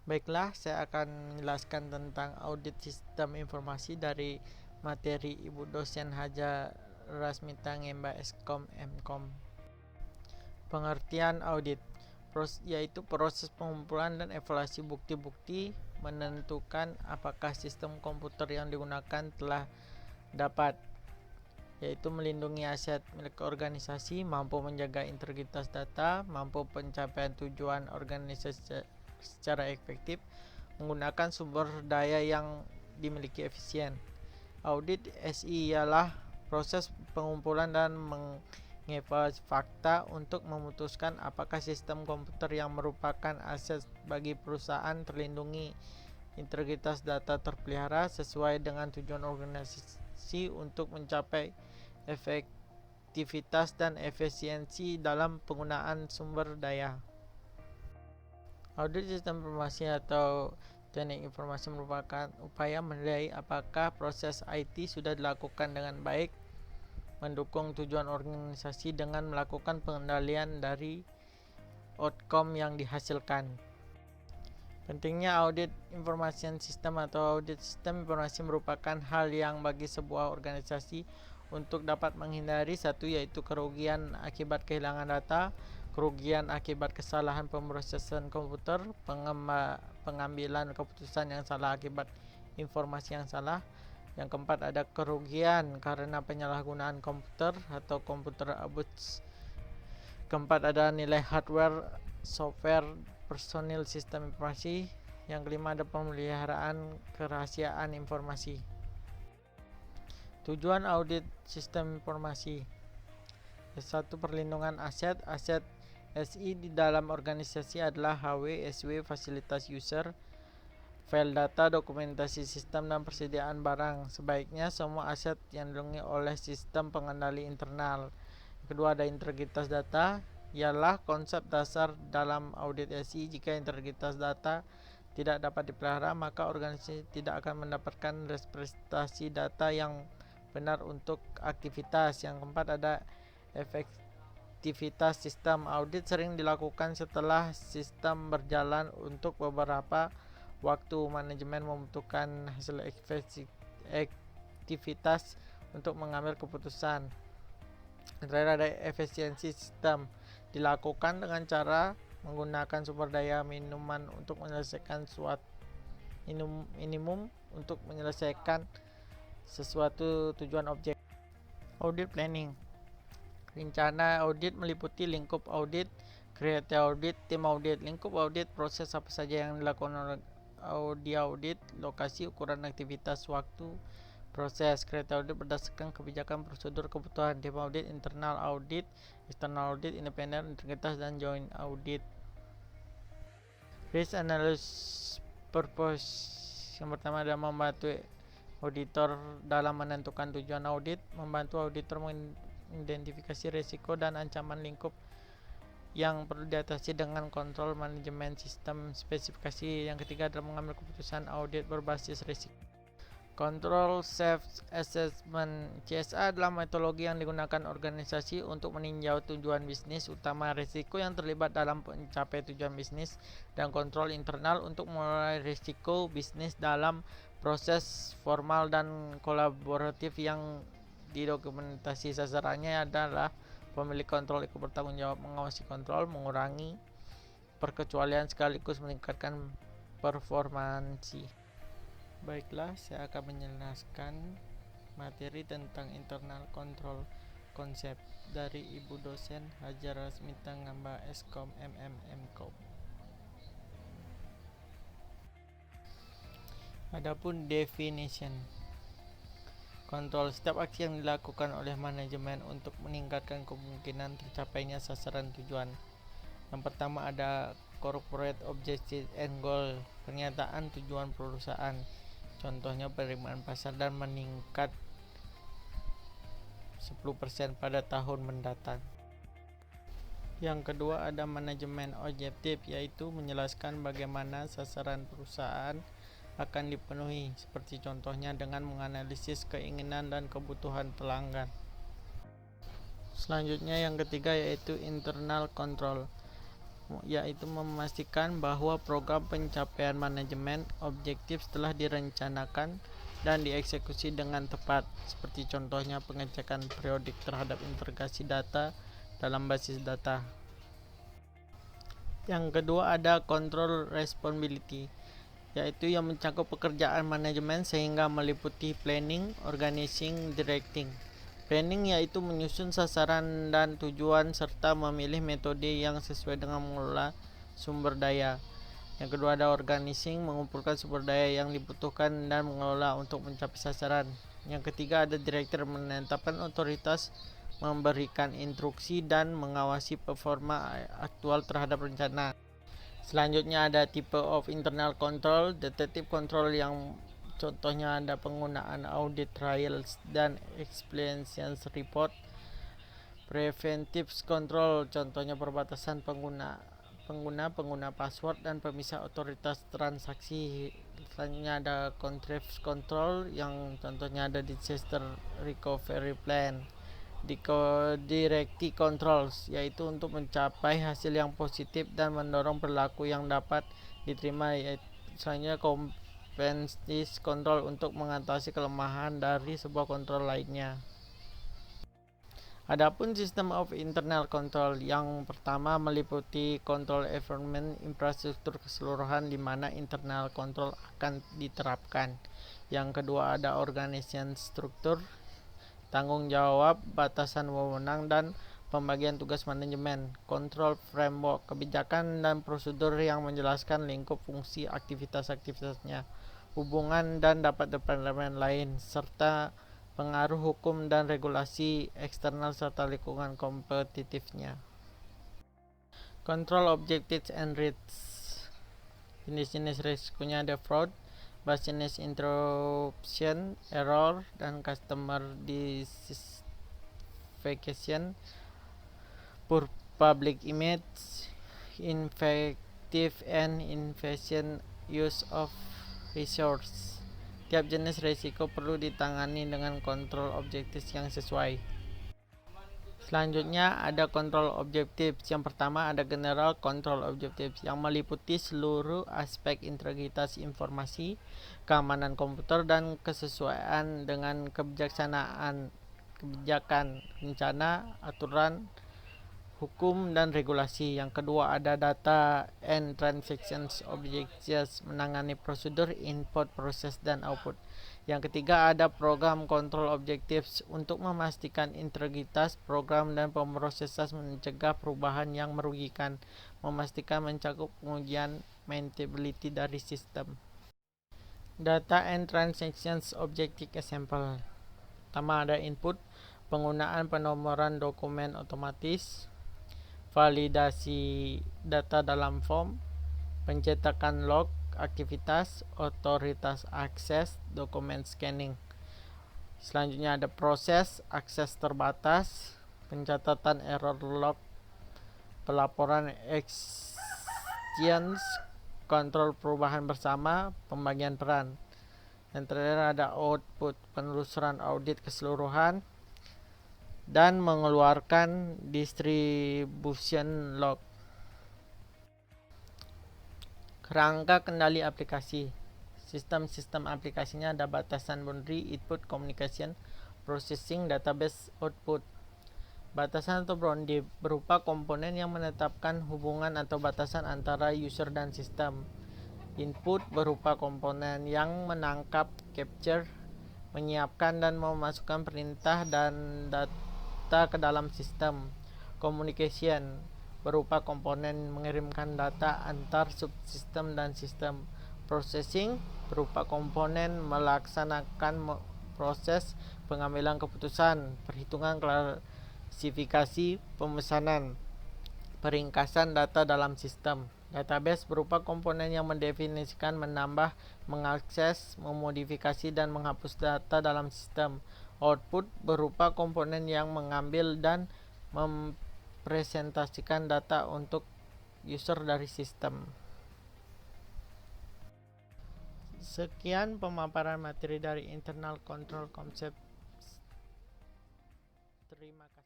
Baiklah, saya akan menjelaskan tentang audit sistem informasi dari materi Ibu dosen Haja Rasmita Ngemba Eskom Mkom. Pengertian audit yaitu proses pengumpulan dan evaluasi bukti-bukti menentukan apakah sistem komputer yang digunakan telah dapat, yaitu melindungi aset milik organisasi, mampu menjaga integritas data, mampu pencapaian tujuan organisasi secara efektif, menggunakan sumber daya yang dimiliki efisien. Audit SI ialah proses pengumpulan dan mengevaluasi fakta untuk memutuskan apakah sistem komputer yang merupakan aset bagi perusahaan terlindungi, integritas data terpelihara sesuai dengan tujuan organisasi untuk mencapai efektivitas dan efisiensi dalam penggunaan sumber daya. Audit sistem informasi atau teknik informasi merupakan upaya menilai apakah proses IT sudah dilakukan dengan baik, mendukung tujuan organisasi dengan melakukan pengendalian dari outcome yang dihasilkan. Pentingnya audit informasi sistem atau audit sistem informasi merupakan hal yang bagi sebuah organisasi untuk dapat menghindari satu, yaitu kerugian akibat kehilangan data, kerugian akibat kesalahan pemrosesan komputer, pengambilan keputusan yang salah akibat informasi yang salah. Yang keempat, ada kerugian karena penyalahgunaan komputer atau komputer abuse. Keempat, ada nilai hardware, software, personil sistem informasi. Yang kelima, ada pemeliharaan kerahasiaan informasi. Tujuan audit sistem informasi: 1. Perlindungan aset. Aset SI di dalam organisasi adalah HW, SW, fasilitas user, file data, dokumentasi sistem, dan persediaan barang. Sebaiknya semua aset yang dilindungi oleh sistem pengendali internal. Kedua, ada integritas data, ialah konsep dasar dalam audit SI. Jika integritas data tidak dapat dipelihara, maka organisasi tidak akan mendapatkan representasi data yang benar untuk aktivitas. Yang keempat, ada efektivitas sistem. Audit sering dilakukan setelah sistem berjalan untuk beberapa waktu. Manajemen membutuhkan hasil efektivitas untuk mengambil keputusan. Terakhir, ada efisiensi sistem. Dilakukan dengan cara menggunakan sumber daya minimum untuk menyelesaikan sesuatu tujuan objek. Audit planning. Rencana audit meliputi lingkup audit, kriteria audit, tim audit. Lingkup audit, proses apa saja yang dilakukan oleh audit, lokasi, ukuran aktivitas, waktu, proses. Kriteria audit berdasarkan kebijakan, prosedur, kebutuhan. Tim audit, internal audit, external audit, independen, integritas, dan joint audit. Risk analysis purpose. Yang pertama adalah membantu auditor dalam menentukan tujuan audit, membantu auditor mengidentifikasi risiko dan ancaman lingkup yang perlu diatasi dengan kontrol manajemen sistem. Spesifikasi. Yang ketiga adalah mengambil keputusan audit berbasis risiko. Control Self Assessment. CSA adalah metodologi yang digunakan organisasi untuk meninjau tujuan bisnis utama, risiko yang terlibat dalam mencapai tujuan bisnis, dan kontrol internal untuk mengurangi risiko bisnis dalam proses formal dan kolaboratif yang didokumentasi. Sasarannya adalah pemilik kontrol ikut bertanggung jawab mengawasi kontrol, mengurangi perkecualian sekaligus meningkatkan performansi. Baiklah, saya akan menjelaskan materi tentang internal control konsep dari Ibu dosen Haja Rasmita Ngamba Eskom Mkom. Adapun definition kontrol, setiap aksi yang dilakukan oleh manajemen untuk meningkatkan kemungkinan tercapainya sasaran tujuan. Yang pertama ada corporate objective and goal, pernyataan tujuan perusahaan. Contohnya penerimaan pasar dan meningkat 10% pada tahun mendatang. Yang kedua ada manajemen objektif, yaitu menjelaskan bagaimana sasaran perusahaan akan dipenuhi, seperti contohnya dengan menganalisis keinginan dan kebutuhan pelanggan. Selanjutnya yang ketiga yaitu internal control. yaitu memastikan bahwa program pencapaian manajemen objektif telah direncanakan dan dieksekusi dengan tepat, seperti contohnya pengecekan periodik terhadap integrasi data dalam basis data. Yang kedua ada control responsibility, yaitu yang mencakup pekerjaan manajemen sehingga meliputi planning, organizing, directing. Planning yaitu menyusun sasaran dan tujuan serta memilih metode yang sesuai dengan mengelola sumber daya. Yang kedua ada organizing, mengumpulkan sumber daya yang dibutuhkan dan mengelola untuk mencapai sasaran. Yang ketiga ada director, menetapkan otoritas, memberikan instruksi dan mengawasi performa aktual terhadap rencana. Selanjutnya ada type of internal control, detective control yang contohnya ada penggunaan audit trials dan explainations report. Preventive control contohnya perbatasan pengguna password dan pemisah otoritas transaksi. Selanjutnya ada contrived control yang contohnya ada disaster recovery plan. Directive controls yaitu untuk mencapai hasil yang positif dan mendorong perilaku yang dapat diterima. Selanjutnya comprehensive control untuk mengatasi kelemahan dari sebuah kontrol lainnya. Adapun sistem of internal control yang pertama meliputi control environment infrastruktur keseluruhan di mana internal control akan diterapkan. Yang kedua ada organization struktur, tanggung jawab, batasan wewenang dan pembagian tugas manajemen. Control framework, kebijakan dan prosedur yang menjelaskan lingkup fungsi aktivitas-aktivitasnya, hubungan dan dapat departemen lain, serta pengaruh hukum dan regulasi eksternal serta lingkungan kompetitifnya. Control objectives and risks. Jenis-jenis risikonya ada fraud, business interruption, error, dan customer dissatisfaction, poor public image, ineffective and inefficient use of resource. Tiap jenis risiko perlu ditangani dengan kontrol objektif yang sesuai. Selanjutnya ada kontrol objektif. Yang pertama ada general control objektif yang meliputi seluruh aspek integritas informasi, keamanan komputer dan kesesuaian dengan kebijakan, rencana, aturan, hukum dan regulasi. Yang kedua ada data and transactions objectives, menangani prosedur, input, proses dan output. Yang ketiga ada program control objectives untuk memastikan integritas program dan pemrosesan, mencegah perubahan yang merugikan, memastikan mencakup pengujian maintainability dari sistem. Data and transactions objective example. Pertama ada input, penggunaan penomoran dokumen otomatis, validasi data dalam form, pencetakan log aktivitas, otoritas akses, dokumen scanning. Selanjutnya ada proses, akses terbatas, pencatatan error log, pelaporan exchange, kontrol perubahan bersama, pembagian peran. Yang terakhir ada output, penelusuran audit keseluruhan, dan mengeluarkan distribution log. Kerangka kendali aplikasi. Sistem-sistem aplikasinya ada batasan boundary, input, communication, processing, database, output. Batasan atau boundary berupa komponen yang menetapkan hubungan atau batasan antara user dan sistem. Input berupa komponen yang menangkap, capture, menyiapkan dan memasukkan perintah dan data ke dalam sistem. Communication berupa komponen mengirimkan data antar subsistem dan sistem. Processing berupa komponen melaksanakan proses pengambilan keputusan, perhitungan, klasifikasi, pemesanan, peringkasan data dalam sistem. Database berupa komponen yang mendefinisikan, menambah, mengakses, memodifikasi, dan menghapus data dalam sistem. Output berupa komponen yang mengambil dan presentasikan data untuk user dari sistem. Sekian pemaparan materi dari internal control concept. Terima kasih.